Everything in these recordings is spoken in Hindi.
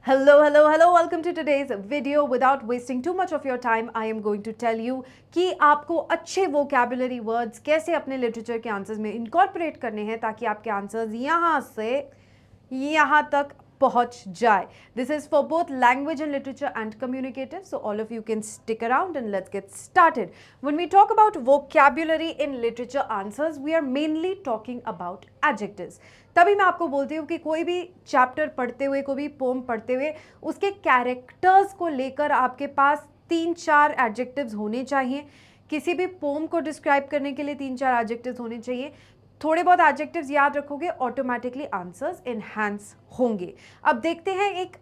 Hello. Welcome to today's video. Without wasting too much of your time, I am going to tell you कि आपको अच्छे vocabulary words कैसे अपने literature के answers में incorporate करने हैं ताकि आपके answers यहाँ से यहाँ तक पहुँच जाए. This is for both language and literature and communicative. So all of you can stick around and let's get started. When we talk about vocabulary in literature answers, we are mainly talking about adjectives. तभी मैं आपको बोलती हूँ कि कोई भी चैप्टर पढ़ते हुए, कोई भी पोम पढ़ते हुए, उसके कैरेक्टर्स को लेकर आपके पास 3-4 एडजेक्टिव्स होने चाहिए. किसी भी पोम को डिस्क्राइब करने के लिए 3-4 एडजेक्टिव्स होने चाहिए. थोड़े बहुत एडजेक्टिव्स याद रखोगे, ऑटोमेटिकली आंसर्स इनहैंस होंगे. अब देखते हैं एक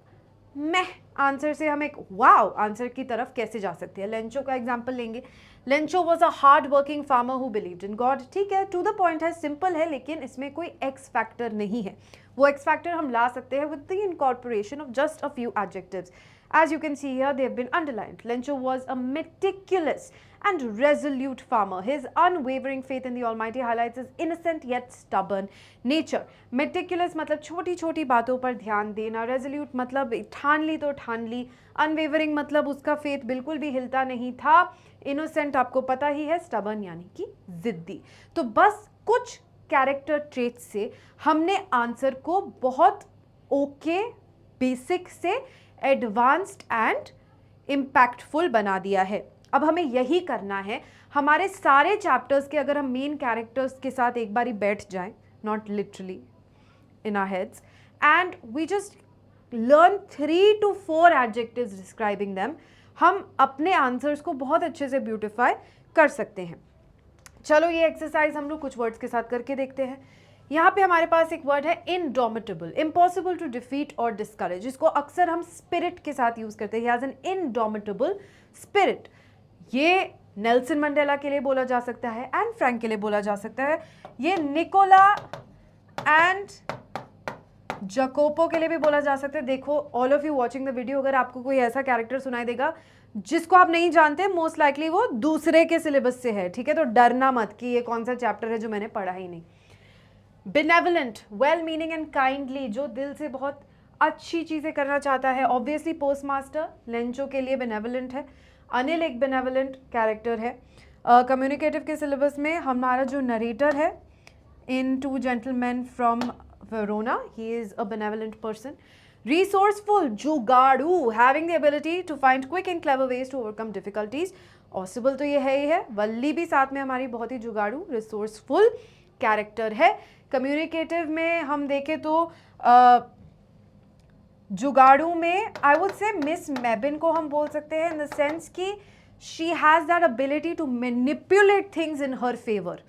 मैं आंसर से हम एक वाओ आंसर की तरफ कैसे जा सकते हैं. लेंचो का एग्जांपल लेंगे. Lencho was a hard working farmer who believed in God. ठीक है, टू द पॉइंट है, सिंपल है, लेकिन इसमें कोई एक्स फैक्टर नहीं है. वो एक्स फैक्टर हम ला सकते हैं with the incorporation of just a few adjectives. As you can see here, they have been underlined. Lencho was a meticulous and resolute farmer. His unwavering faith in the Almighty highlights his innocent yet stubborn nature. Meticulous मतलब छोटी छोटी बातों पर ध्यान देना. Resolute मतलब ठान ली तो ठान ली. Unwavering मतलब उसका फेथ बिल्कुल भी हिलता नहीं था. Innocent आपको पता ही है, stubborn यानी कि जिद्दी. तो बस कुछ कैरेक्टर ट्रेट्स से हमने आंसर को बहुत ओके बेसिक से एडवांस्ड एंड इम्पैक्टफुल बना दिया है. अब हमें यही करना है. हमारे सारे चैप्टर्स के अगर हम मेन कैरेक्टर्स के साथ एक बारी बैठ जाएं, not literally in our heads, and we just learn 3 to 4 adjectives describing them, हम अपने आंसर्स को बहुत अच्छे से ब्यूटिफाई कर सकते हैं. चलो ये एक्सरसाइज हम लोग कुछ वर्ड्स के साथ करके देखते हैं. यहाँ पे हमारे पास एक वर्ड है इनडोमिटेबल, इम्पॉसिबल टू डिफीट और डिस्करेज. इसको अक्सर हम स्पिरिट के साथ यूज करते हैं. He has an indomitable spirit. ये नेल्सन मंडेला के लिए बोला जा सकता है, एंड फ्रैंक के लिए बोला जा सकता है. ये निकोला एंड जकोपो के लिए भी बोला जा सकता है. देखो, all of you watching the video, अगर आपको कोई ऐसा कैरेक्टर सुनाई देगा जिसको आप नहीं जानते, मोस्ट लाइकली वो दूसरे के सिलेबस से है. ठीक है, तो डरना मत कि ये कौन सा चैप्टर है जो मैंने पढ़ा ही नहीं. Benevolent, well meaning and kindly, जो दिल से बहुत अच्छी चीज़ें करना चाहता है. ऑब्वियसली पोस्ट मास्टर लेंचो के लिए बेनेवलेंट है. अनिल एक बेनेवलेंट कैरेक्टर है. कम्युनिकेटिव के सिलेबस में हमारा जो नरेटर है in 2 gentleman from Verona, he is a benevolent person. Resourceful, जुगाड़ू, having the ability to find quick and clever ways to overcome difficulties. ऑसिबल तो ये है ही है. वल्ली भी साथ में हमारी बहुत ही जुगाड़ू रिसोर्सफुल कैरेक्टर है. कम्युनिकेटिव में हम देखें तो जुगाड़ू में आई वुड से मिस मेबिन को हम बोल सकते हैं, इन द सेंस कि she has that ability to manipulate things in her favour.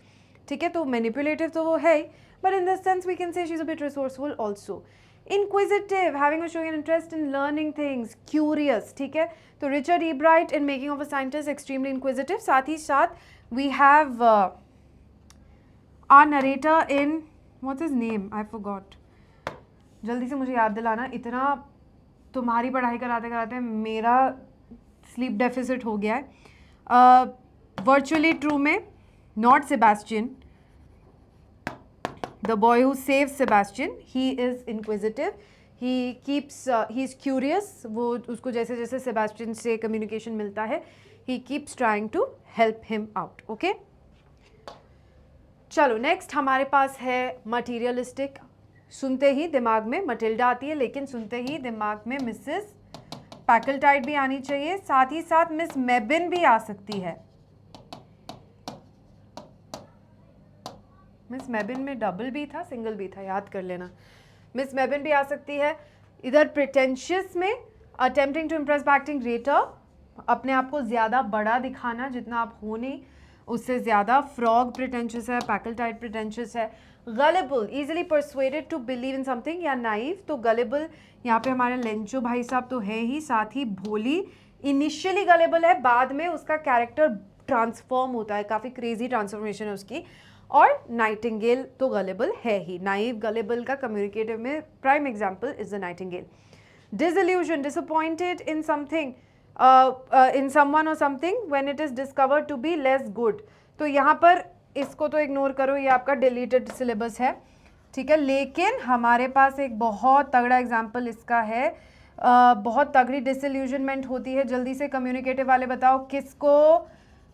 ठीक है, तो मैनिपुलेटिव तो वो है ही, but in this sense we can say she is a bit resourceful also. Inquisitive, having a showing an interest in learning things. Curious, ठीक है, तो Richard Ebright in making of a scientist extremely inquisitive. साथ ही साथ we have our narrator in, what's his name, I forgot. जल्दी से मुझे याद दिलाना. इतना तुम्हारी पढ़ाई कराते कराते मेरा स्लीप डेफिसिट हो गया है. वर्चुअली ट्रू में not Sebastian, the boy who saves Sebastian, he is inquisitive, he keeps, he is curious. वो उसको जैसे जैसे सेबेस्टियन से कम्युनिकेशन मिलता है, he keeps trying to help him out. Okay, चलो नेक्स्ट हमारे पास है मटीरियलिस्टिक. सुनते ही दिमाग में मटिल्डा आती है, लेकिन सुनते ही दिमाग में मिसेस पैकलटाइट भी आनी चाहिए. साथ ही साथ मिस मेबिन भी आ सकती है. मिस मेबिन में डबल भी था, सिंगल भी था, याद कर लेना. मिस मेबिन भी आ सकती है. इधर प्रिटेंशियस में attempting to impress by acting greater, अपने आप को ज़्यादा बड़ा दिखाना जितना आप हो नहीं उससे ज़्यादा. फ्रॉग प्रिटेंशियस है, पैकलटाइट प्रिटेंशियस है. Gullible, easily persuaded to believe in something या नाइव, तो गलेबल यहाँ पे हमारे लेंचो भाई साहब तो है ही. साथ ही भोली इनिशियली गलेबल है, बाद में उसका कैरेक्टर ट्रांसफॉर्म होता है, काफ़ी क्रेजी ट्रांसफॉर्मेशन है उसकी. और नाइटिंगेल तो गलेबल है ही. नाइव गलेबल का कम्युनिकेटिव में prime example is the nightingale. Disillusion, disappointed in something, in someone or something when it is discovered to be less good. तो यहाँ पर इसको तो इग्नोर करो, ये आपका डिलीटेड सिलेबस है. ठीक है, लेकिन हमारे पास एक बहुत तगड़ा एग्जाम्पल इसका है बहुत तगड़ी डिसइल्यूजनमेंट होती है। जल्दी से कम्युनिकेटिव वाले बताओ किसको,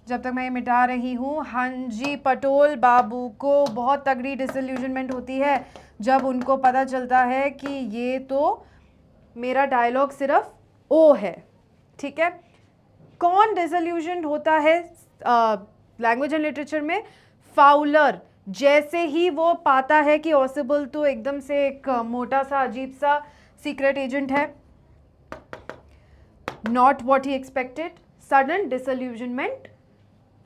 जब तक मैं ये मिटा रही हूँ। हाँ जी, पटोल बाबू को बहुत तगड़ी डिसइल्यूजनमेंट होती है जब उनको पता चलता है कि ये तो मेरा डायलॉग सिर्फ ओ है। ठीक है, कौन डिसइल्यूजन होता है लैंग्वेज एंड लिटरेचर में? फाउलर। जैसे ही वो पाता है कि ऑसिबल तो एकदम से एक मोटा सा अजीब सा सीक्रेट एजेंट है, not what he expected, sudden disillusionment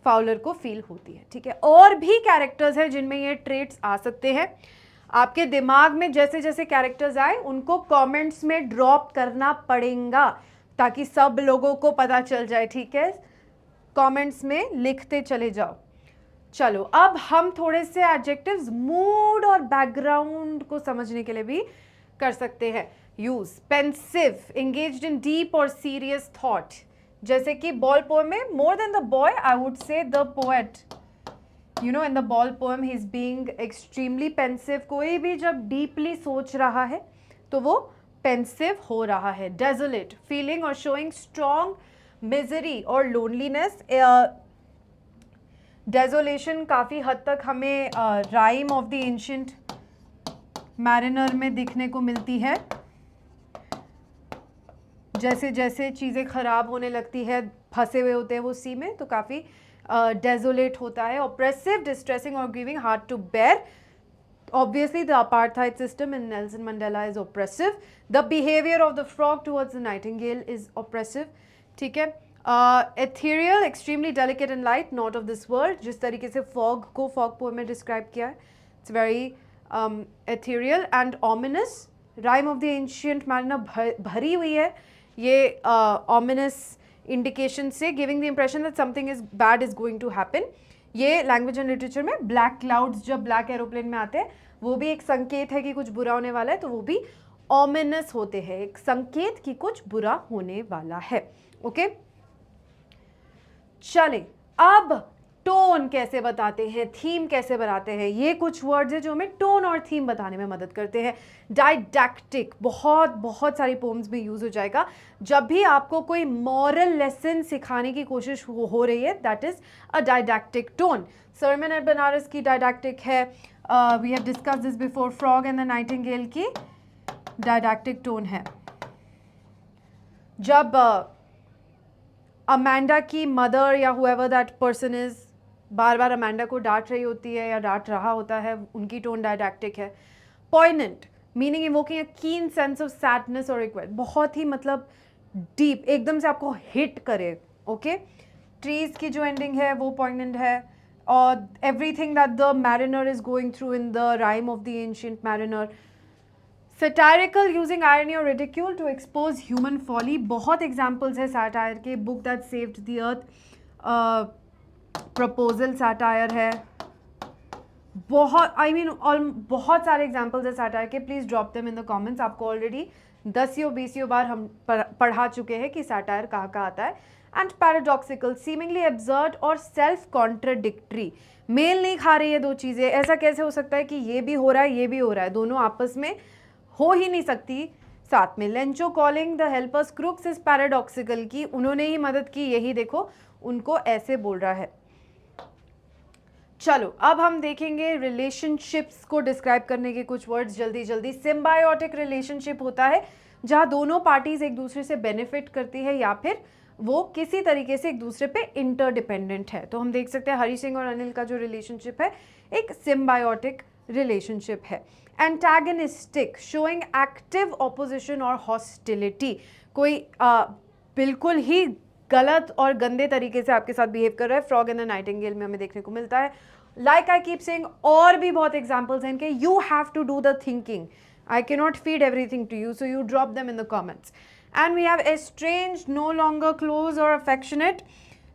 Fowler को फील होती है। ठीक है, और भी कैरेक्टर्स हैं जिनमें ये ट्रेट्स आ सकते हैं। आपके दिमाग में जैसे जैसे कैरेक्टर्स आए उनको कमेंट्स में ड्रॉप करना पड़ेगा ताकि सब लोगों को पता चल जाए। ठीक है, कमेंट्स में लिखते चले जाओ। चलो, अब हम थोड़े से एडजेक्टिव्स मूड और बैकग्राउंड को समझने के लिए भी कर सकते हैं use. Pensive, engaged in deep और सीरियस थॉट, जैसे कि बॉल पोएम में more than the boy I would say the poet. You know, in the ball poem he is being extremely pensive. कोई भी जब डीपली सोच रहा है तो वो पेंसिव हो रहा है। डेजोलेट, फीलिंग और शोइंग स्ट्रॉन्ग मिजरी और लोनलीनेस। डेजोलेशन काफ़ी हद तक हमें rhyme of the ancient mariner में दिखने को मिलती है। जैसे जैसे चीज़ें ख़राब होने लगती है, फंसे हुए होते हैं वो सी में, तो काफ़ी डेजोलेट होता है। ऑप्रेसिव, डिस्ट्रेसिंग और giving hard to bear. Obviously, the apartheid system in Nelson Mandela is oppressive. The behavior of the frog towards the nightingale is oppressive. ठीक है, ethereal, extremely delicate and light, not of this world. जिस तरीके से fog को fog poem में describe किया है, it's very ethereal and ominous. Rhyme of the ancient mariner भरी हुई है ये ominous indication से, giving the impression that something is bad is going to happen. ये लैंग्वेज एंड लिटरेचर में ब्लैक क्लाउड्स जब ब्लैक एरोप्लेन में आते हैं वो भी एक संकेत है कि कुछ बुरा होने वाला है, तो वो भी ऑमिनस होते हैं, एक संकेत कि कुछ बुरा होने वाला है। ओके, चले अब टोन कैसे बताते हैं, थीम कैसे बनाते हैं। ये कुछ वर्ड्स हैं जो हमें टोन और थीम बताने में मदद करते हैं। डाइडैक्टिक बहुत सारी पोम्स में यूज हो जाएगा जब भी आपको कोई मॉरल लेसन सिखाने की कोशिश हो रही है, that is a didactic tone. Sermon at Banaras की डाइडैक्टिक है, we have discuss this before. Frog and the nightingale की डाइडैक्टिक टोन है। जब अमेंडा की मदर या हुएवर दैट पर्सन इज बार बार अमेंडा को डांट रही होती है या डांट रहा होता है, उनकी टोन डाइडैक्टिक है। पॉइनेंट, मीनिंग इवोकिंग अ कीन सेंस ऑफ सैडनेस और रिग्रेट, बहुत ही मतलब डीप, एकदम से आपको हिट करे। ओके, ट्रीज की जो एंडिंग है वो पॉइनेंट है। और everything that the mariner is going through in the rhyme of the ancient mariner. Satirical, using irony or ridicule to expose human folly, बहुत एग्जाम्पल्स है सैटायर के। Book that saved the earth, proposal satire है। बहुत बहुत सारे एग्जाम्पल्स है सैटायर के। Please drop them in the comments. आपको ऑलरेडी 10 बार हम पढ़ा चुके हैं कि सैटायर कहाँ कहाँ आता है। एंड पैराडॉक्सिकल, सीमिंगली एब्सर्ड और सेल्फ कॉन्ट्रडिक्टरी, मेल नहीं खा रही है दो चीज़ें। ऐसा कैसे हो सकता है कि ये भी हो रहा है ये भी हो रहा है, दोनों आपस में हो ही नहीं सकती साथ में। Lencho calling the helpers crooks is paradoxical, की उन्होंने ही मदद की, यही देखो उनको ऐसे बोल रहा है। चलो अब हम देखेंगे रिलेशनशिप्स को डिस्क्राइब करने के कुछ वर्ड्स जल्दी जल्दी। सिम्बायोटिक रिलेशनशिप होता है जहां दोनों पार्टीज एक दूसरे से बेनिफिट करती है या फिर वो किसी तरीके से एक दूसरे पे इंटरडिपेंडेंट है। तो हम देख सकते हैं हरी सिंह और अनिल का जो रिलेशनशिप है एक सिम्बायोटिक रिलेशनशिप है। एंटागनिस्टिक, शोइंग एक्टिव ऑपोजिशन और हॉस्टिलिटी, कोई बिल्कुल ही गलत और गंदे तरीके से आपके साथ बिहेव कर रहा है। फ्रॉग एंड द नाइटिंगेल में हमें देखने को मिलता है। लाइक आई कीप सेइंग, और भी बहुत एग्जाम्पल्स हैं इनके। You have to do the thinking, I can not feed everything to you, so you drop them in the comments. And we have estranged, no longer close or affectionate,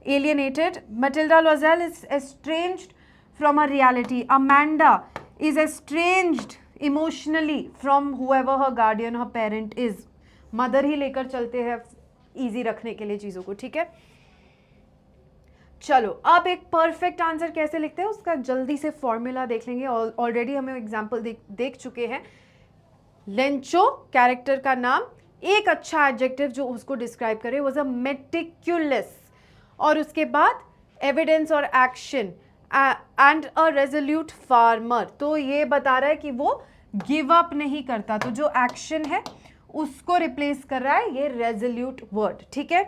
alienated. Matilda Loisel is estranged from a reality. Amanda is estranged emotionally from whoever her guardian, her parent is. Mother ही लेकर चलते हैं इजी रखने के लिए चीज़ों को। ठीक है, चलो अब एक परफेक्ट आंसर कैसे लिखते हैं उसका जल्दी से फॉर्मूला देख लेंगे। ऑलरेडी हमें एग्जाम्पल देख चुके हैं। लेंचो कैरेक्टर का नाम, एक अच्छा एडजेक्टिव जो उसको डिस्क्राइब करे वॉज अ मेटिक्यूलस, और उसके बाद एविडेंस और action and a resolute farmer. तो ये बता रहा है कि वो गिव अप नहीं करता, तो जो एक्शन है उसको रिप्लेस कर रहा है ये रेजोल्यूट वर्ड, ठीक है।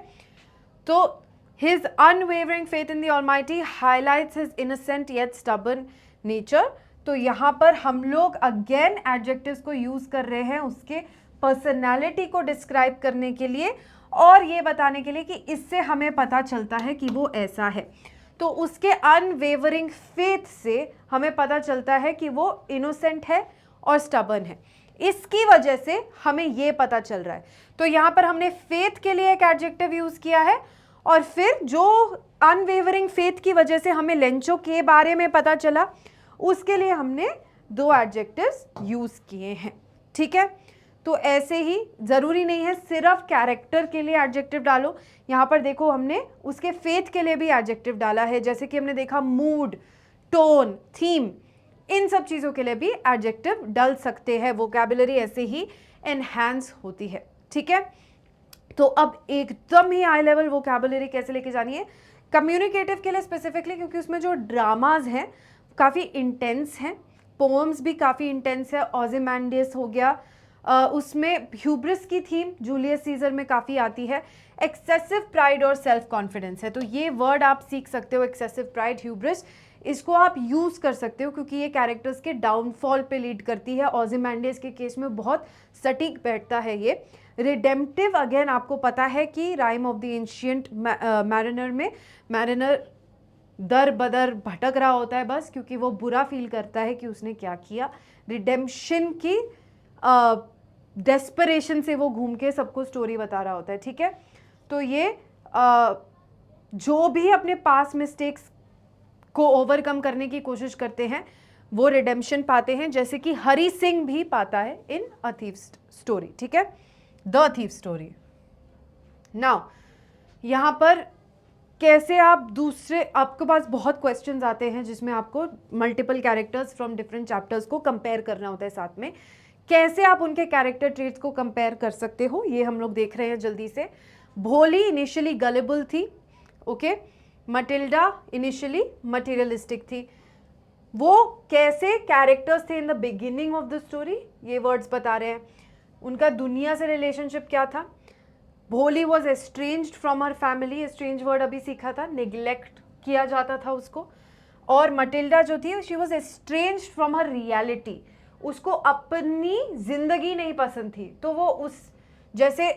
तो his unwavering faith in the Almighty highlights his innocent yet stubborn nature। तो यहाँ पर हम लोग अगेन एडजेक्टिव्स को यूज कर रहे हैं उसके पर्सनालिटी को डिस्क्राइब करने के लिए और ये बताने के लिए कि इससे हमें पता चलता है कि वो ऐसा है। तो उसके अनवेवरिंग फेथ से हमें पता चलता है कि वो इनोसेंट है और स्टबर्न है, इसकी वजह से हमें ये पता चल रहा है। तो यहाँ पर हमने फेथ के लिए एक एडजेक्टिव यूज किया है और फिर जो अनवेवरिंग फेथ की वजह से हमें लेंचो के बारे में पता चला उसके लिए हमने 2 एडजेक्टिव्स यूज किए हैं, ठीक है। तो ऐसे ही जरूरी नहीं है सिर्फ कैरेक्टर के लिए एडजेक्टिव डालो, यहाँ पर देखो हमने उसके फेथ के लिए भी एडजेक्टिव डाला है, जैसे कि हमने देखा मूड, टोन, थीम, इन सब चीज़ों के लिए भी एडजेक्टिव डाल सकते हैं। वोकैबुलरी ऐसे ही एनहांस होती है, ठीक है। तो अब एकदम ही हाई लेवल वोकैबुलरी कैसे लेके जानी है कम्युनिकेटिव के लिए स्पेसिफिकली, क्योंकि उसमें जो ड्रामाज हैं काफ़ी इंटेंस हैं, पोएम्स भी काफ़ी इंटेंस है। ओzymandias हो गया, उसमें ह्यूब्रिस की थीम जूलियस सीजर में काफ़ी आती है। एक्सेसिव प्राइड और सेल्फ कॉन्फिडेंस है, तो ये वर्ड आप सीख सकते हो, एक्सेसिव प्राइड, ह्यूब्रिस, इसको आप यूज़ कर सकते हो क्योंकि ये कैरेक्टर्स के डाउनफॉल पे लीड करती है। ओzymandias के केस में बहुत सटीक बैठता है ये। रिडेम्पटिव, अगेन आपको पता है कि rhyme of the ancient mariner में मैरिनर दर बदर भटक रहा होता है बस क्योंकि वो बुरा फील करता है कि उसने क्या किया। रिडेम्पशन की डेस्परेशन से वो घूम के सबको स्टोरी बता रहा होता है, ठीक है। तो ये जो भी अपने पास मिस्टेक्स को ओवरकम करने की कोशिश करते हैं वो रिडेम्पशन पाते हैं, जैसे कि हरी सिंह भी पाता है इन अ थीफ स्टोरी, ठीक है, द थीफ स्टोरी। नाउ यहाँ पर कैसे आप दूसरे, आपके पास बहुत क्वेश्चंस आते हैं जिसमें आपको multiple characters from different chapters को कंपेयर करना होता है साथ में, कैसे आप उनके कैरेक्टर ट्रेट्स को कंपेयर कर सकते हो ये हम लोग देख रहे हैं जल्दी से। भोली इनिशियली गलेबल थी, ओके, मटिल्डा इनिशियली मटीरियलिस्टिक थी। वो कैसे कैरेक्टर्स थे in the beginning of the story, ये वर्ड्स बता रहे हैं। उनका दुनिया से रिलेशनशिप क्या था। भोली was estranged from her family, estrange word अभी सीखा था, निग्लेक्ट किया जाता था उसको। और मटिल्डा जो थी she was estranged from her reality, उसको अपनी जिंदगी नहीं पसंद थी, तो वो उस जैसे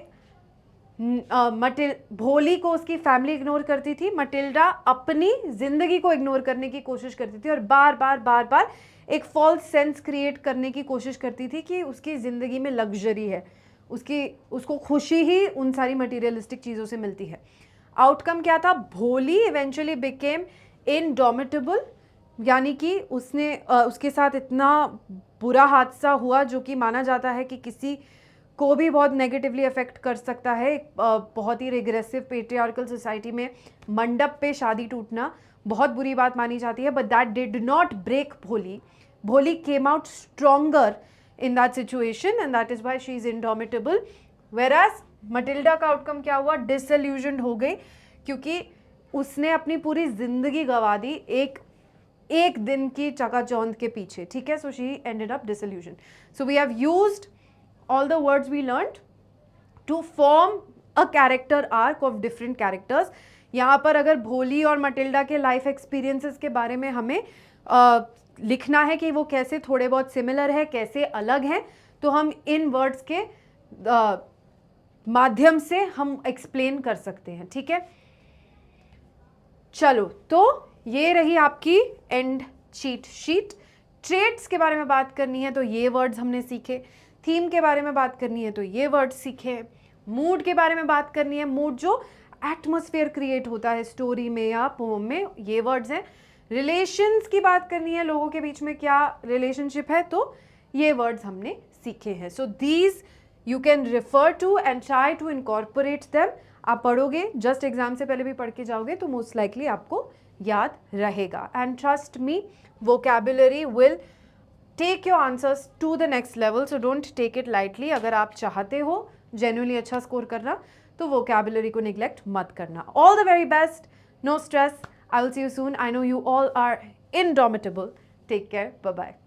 भोली को उसकी फैमिली इग्नोर करती थी, मटिल्डा अपनी जिंदगी को इग्नोर करने की कोशिश करती थी और बार बार एक फॉल्स सेंस क्रिएट करने की कोशिश करती थी कि उसकी ज़िंदगी में लग्जरी है, उसको खुशी ही उन सारी मटेरियलिस्टिक चीज़ों से मिलती है। आउटकम क्या था, भोली इवेंचुअली बिकेम इनडोमिटेबल, यानी कि उसके साथ इतना बुरा हादसा हुआ जो कि माना जाता है कि किसी को भी बहुत नेगेटिवली अफेक्ट कर सकता है। बहुत ही रिग्रेसिव पेट्रियार्कल सोसाइटी में मंडप पे शादी टूटना बहुत बुरी बात मानी जाती है, but that did not break Bholi. Bholi came out stronger in that situation and that is why she is indomitable, whereas Matilda का आउटकम क्या हुआ, डिसल्यूजन हो गई क्योंकि उसने अपनी पूरी जिंदगी गंवा दी एक दिन की चकाचौंध के पीछे, ठीक है। So she ended up disillusion. So we have used all the words we learned to form a character arc of different characters। यहाँ पर अगर भोली और मटिल्डा के लाइफ एक्सपीरियंसेस के बारे में हमें लिखना है कि वो कैसे थोड़े बहुत सिमिलर है, कैसे अलग हैं, तो हम इन वर्ड्स के माध्यम से हम एक्सप्लेन कर सकते हैं, ठीक है। चलो, तो ये रही आपकी एंड चीट शीट। ट्रेड्स के बारे में बात करनी है तो ये वर्ड्स हमने सीखे, थीम के बारे में बात करनी है तो ये वर्ड्स सीखे, मूड के बारे में बात करनी है, मूड जो एटमॉस्फेयर क्रिएट होता है स्टोरी में या पोम में, ये वर्ड्स हैं। रिलेशंस की बात करनी है, लोगों के बीच में क्या रिलेशनशिप है, तो ये वर्ड्स हमने सीखे हैं। So these you can refer to and try to incorporate them. आप पढ़ोगे, जस्ट एग्जाम से पहले भी पढ़ के जाओगे तो मोस्ट लाइकली आपको याद रहेगा। And trust me, vocabulary will take your answers to the next level, so don't take it lightly. अगर आप चाहते हो जेन्युइनली अच्छा स्कोर करना तो वोकैबुलरी को निग्लेक्ट मत करना. All the very best, no stress. I will see you soon. I know you all are indomitable. Take care. Bye bye.